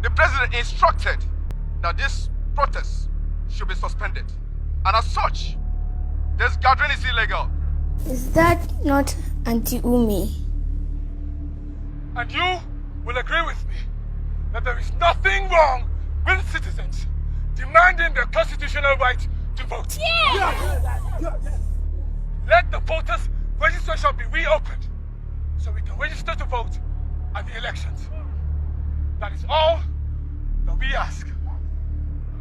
The president instructed that this protest should be suspended. And as such, this gathering is illegal. Is that not Auntie Umi? And you will agree with me that there is nothing wrong with citizens demanding their constitutional right to vote. Yes! Let the voters' registration be reopened so we can register to vote at the elections. That is all that we ask.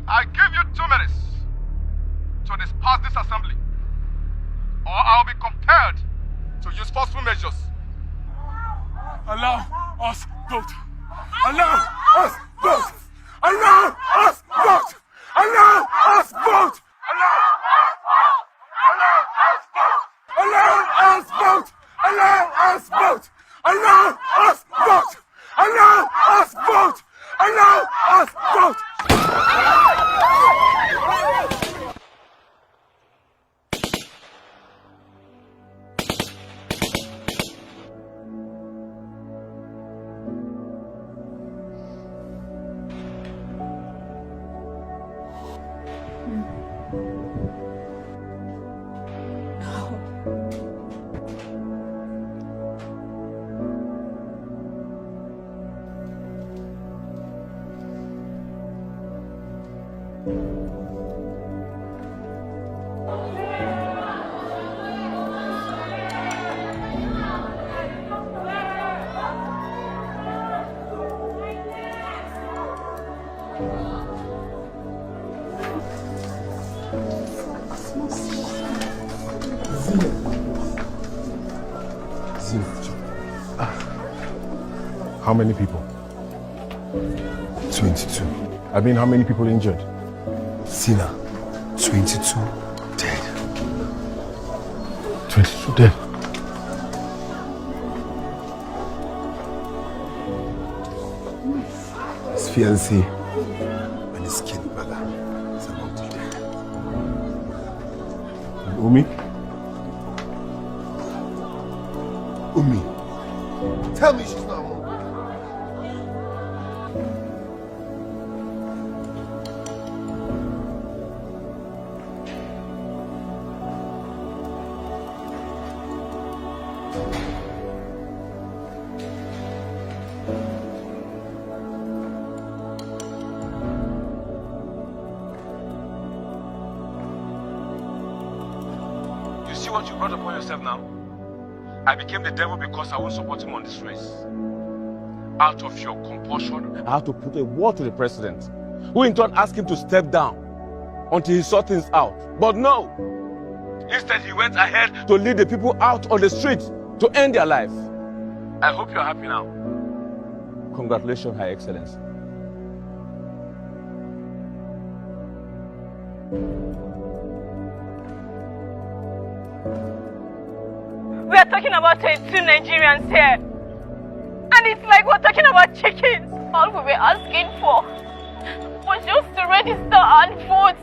I give you 2 minutes to disperse this assembly, or I'll be compelled to use forceful measures. Allow us vote. Allow us vote. Allow us vote. Allow us vote. Allow us vote. Allow us vote. Allow us vote. Allow us vote. Allow us vote. Allow us vote. How many people? 22. I mean, how many people injured? Sina, 22 dead. 22 dead. His fiancée and his kid brother is among the dead. And Umi? Umi, tell me she's not home. What you brought upon yourself now? I became the devil because I won't support him on this race. Out of your compulsion, I had to put a word to the president, who in turn asked him to step down until he saw things out. But no! Instead, he went ahead to lead the people out on the street to end their life. I hope you're happy now. Congratulations, High Excellency. We are talking about 22 Nigerians here. And it's like we're talking about chickens. All we were asking for was just to register and vote,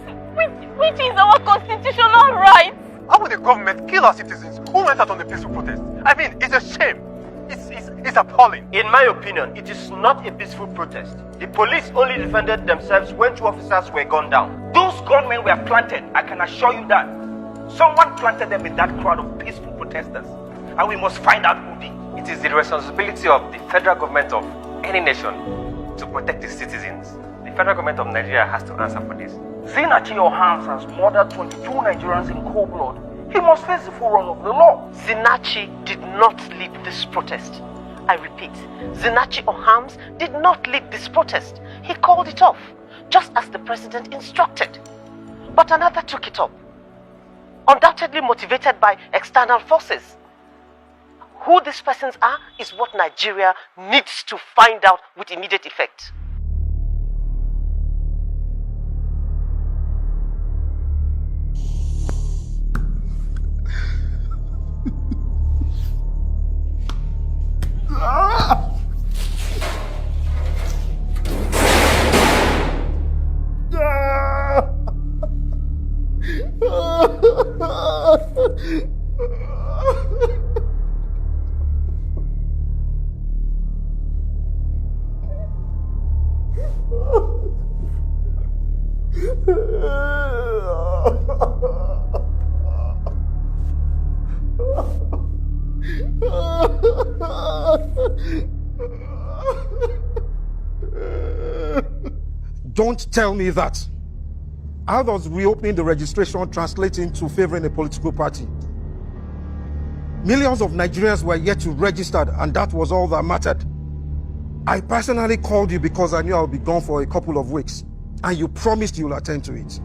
which is our constitutional right. How would the government kill our citizens who went out on the peaceful protest? I mean, it's a shame. It's appalling. In my opinion, it is not a peaceful protest. The police only defended themselves when 2 officers were gunned down. Those gunmen were planted, I can assure you that. Someone planted them in that crowd of peaceful protesters. And we must find out who did. It is the responsibility of the federal government of any nation to protect its citizens. The federal government of Nigeria has to answer for this. Zinachi Ohams has murdered 22 Nigerians in cold blood. He must face the full run of the law. Zinachi did not lead this protest. I repeat, Zinachi Ohams did not lead this protest. He called it off, just as the president instructed. But another took it up, undoubtedly motivated by external forces. Who these persons are is what Nigeria needs to find out with immediate effect. Don't tell me that. How does reopening the registration translate into favoring a political party? Millions of Nigerians were yet to register, and that was all that mattered. I personally called you because I knew I would be gone for a couple of weeks, and you promised you'll attend to it.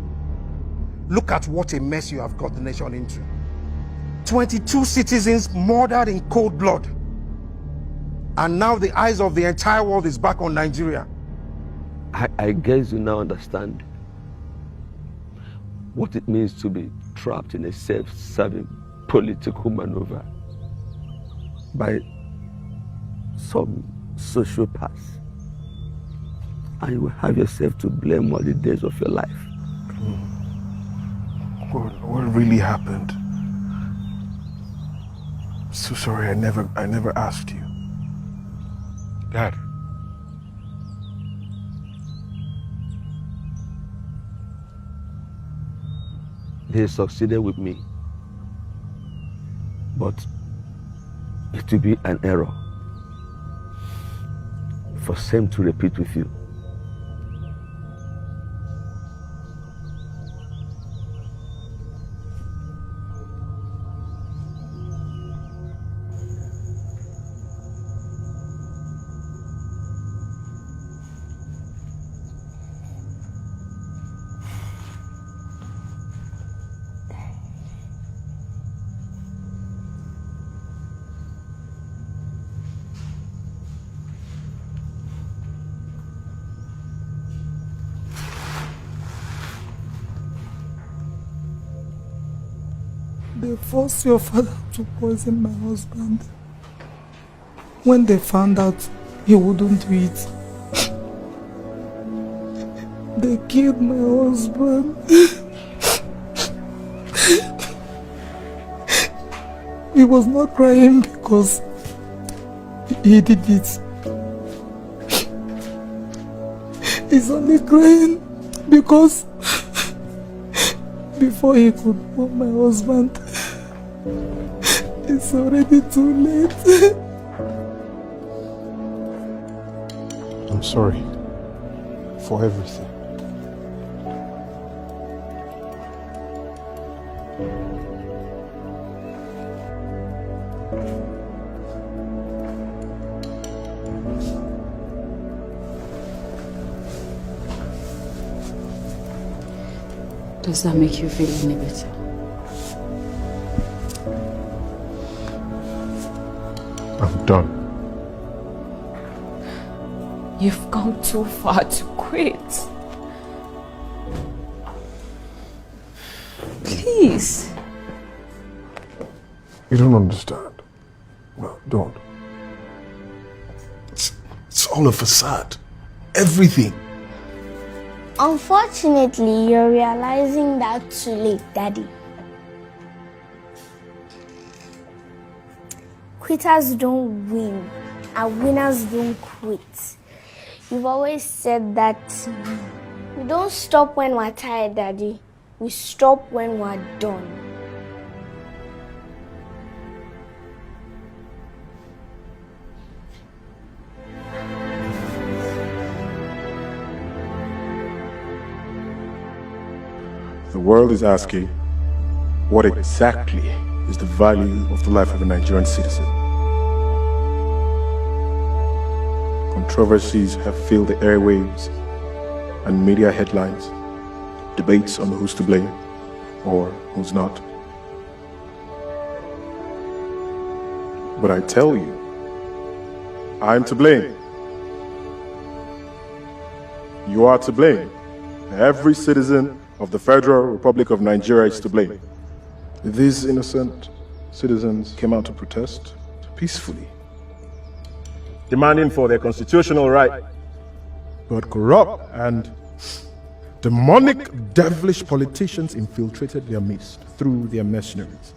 Look at what a mess you have got the nation into. 22 citizens murdered in cold blood. And now the eyes of the entire world is back on Nigeria. I guess you now understand what it means to be trapped in a self-serving political maneuver by some sociopaths. And you will have yourself to blame all the days of your life. What really happened? So sorry, I never asked you. Dad. They succeeded with me. But it will be an error for same to repeat with you. They forced your father to poison my husband. When they found out he wouldn't do it, they killed my husband. He was not crying because he did it. He's only crying because before he could move my husband, it's already too late. I'm sorry for everything. Does that make you feel any better? I'm done. You've gone too far to quit. Please. You don't understand. No, don't. It's all a facade. Everything. Unfortunately, you're realizing that too late, Daddy. Quitters don't win, and winners don't quit. You've always said that we don't stop when we're tired, Daddy. We stop when we're done. The world is asking, what exactly is the value of the life of a Nigerian citizen? Controversies have filled the airwaves and media headlines, debates on who's to blame or who's not. But I tell you, I'm to blame. You are to blame. Every citizen of the Federal Republic of Nigeria is to blame. These innocent citizens came out to protest peacefully, demanding for their constitutional right. But corrupt and demonic, devilish politicians infiltrated their midst through their mercenaries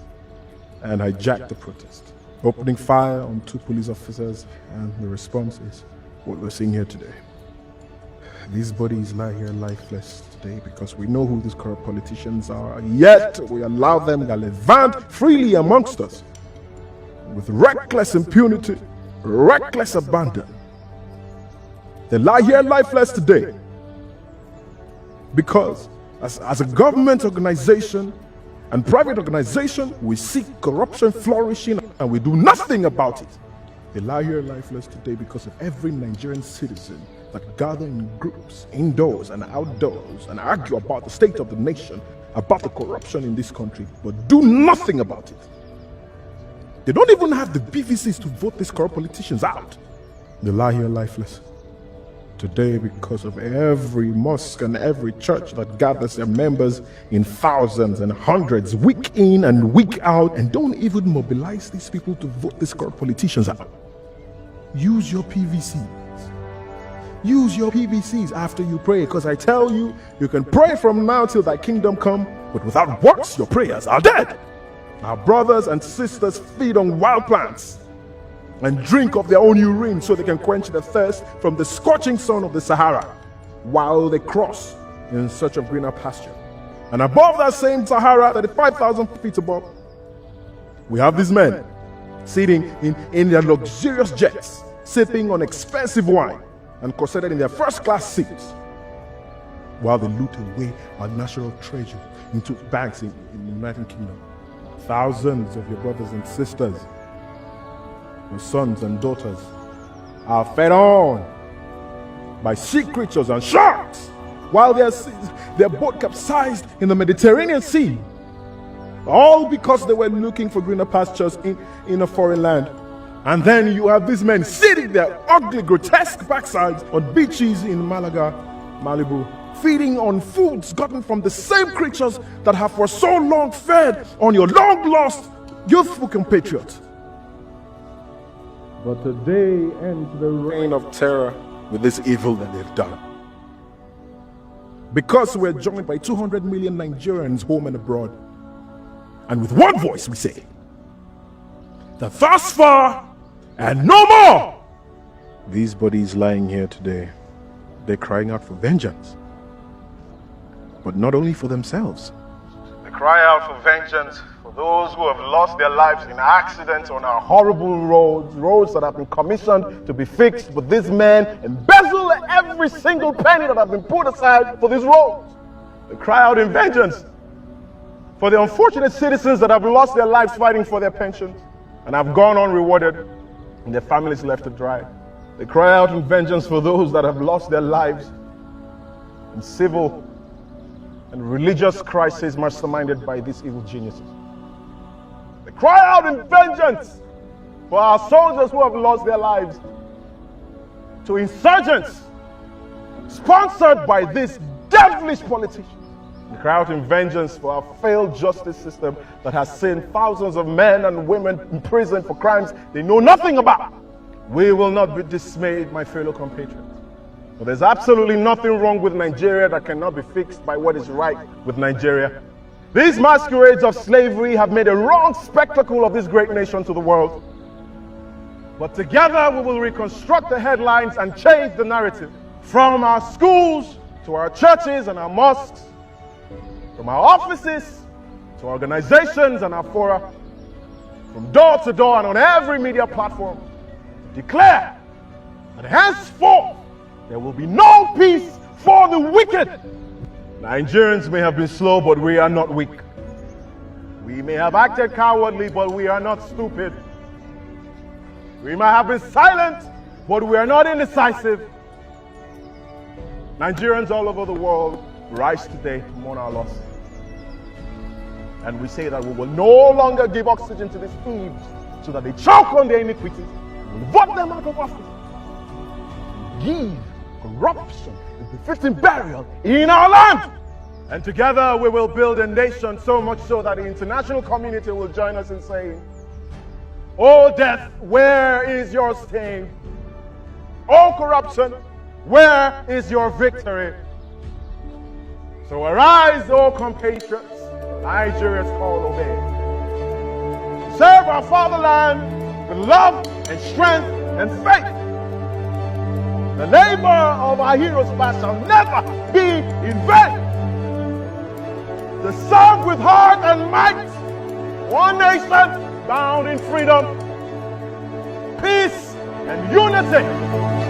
and hijacked the protest, opening fire on 2 police officers, and the response is what we're seeing here today. These bodies lie here lifeless today because we know who these corrupt politicians are, yet we allow them gallivant freely amongst us with reckless impunity, reckless abandon. They lie here lifeless today because as a government organization and private organization, we see corruption flourishing and we do nothing about it. They lie here lifeless today because of every Nigerian citizen that gather in groups, indoors and outdoors, and argue about the state of the nation, about the corruption in this country, but do nothing about it. They don't even have the BVCs to vote these corrupt politicians out. They lie here lifeless today because of every mosque and every church that gathers their members in thousands and hundreds, week in and week out, and don't even mobilize these people to vote these corrupt politicians out. Use your PVCs. Use your PVCs after you pray, because I tell you, you can pray from now till thy kingdom come, but without works, your prayers are dead. Our brothers and sisters feed on wild plants and drink of their own urine so they can quench their thirst from the scorching sun of the Sahara while they cross in search of greener pasture. And above that same Sahara, 35,000 feet above, we have these men sitting in their luxurious jets, sipping on expensive wine and corseted in their first-class seats while they loot away our national treasure into banks in the United Kingdom. Thousands of your brothers and sisters, your sons and daughters, are fed on by sea creatures and sharks while their boat capsized in the Mediterranean Sea, all because they were looking for greener pastures in a foreign land. And then you have these men sitting their ugly, grotesque backsides on beaches in Malaga, Malibu, feeding on foods gotten from the same creatures that have for so long fed on your long-lost, youthful compatriots. But today ends the reign of terror with this evil that they've done. Because we're joined by 200 million Nigerians home and abroad, and with one voice we say that thus far and no more. These bodies lying here today, they're crying out for vengeance. But not only for themselves. They cry out for vengeance for those who have lost their lives in accidents on our horrible roads that have been commissioned to be fixed, but these men embezzle every single penny that have been put aside for these roads. They cry out in vengeance for the unfortunate citizens that have lost their lives fighting for their pensions and have gone unrewarded and their families left to dry. They cry out in vengeance for those that have lost their lives in civil and religious crises masterminded by these evil geniuses. They cry out in vengeance for our soldiers who have lost their lives to insurgents sponsored by these devilish politicians. They cry out in vengeance for our failed justice system that has seen thousands of men and women imprisoned for crimes they know nothing about. We will not be dismayed, my fellow compatriots. But there's absolutely nothing wrong with Nigeria that cannot be fixed by what is right with Nigeria. These masquerades of slavery have made a wrong spectacle of this great nation to the world. But together we will reconstruct the headlines and change the narrative. From our schools to our churches and our mosques, from our offices to organizations and our fora, from door to door and on every media platform, declare that henceforth there will be no peace for the wicked. Nigerians may have been slow, but we are not weak. We may have acted cowardly, but we are not stupid. We might have been silent, but we are not indecisive. Nigerians all over the world rise today to mourn our loss. And we say that we will no longer give oxygen to these thieves so that they choke on their iniquities. We'll vote them out of office. Give corruption a befitting burial in our land. And together we will build a nation so much so that the international community will join us in saying, "O death, where is your sting? O corruption, where is your victory?" So arise, O compatriots, Nigeria's call obey. Serve our fatherland with love and strength and faith. The labor of our heroes past shall never be in vain. To serve with heart and might, one nation bound in freedom, peace and unity.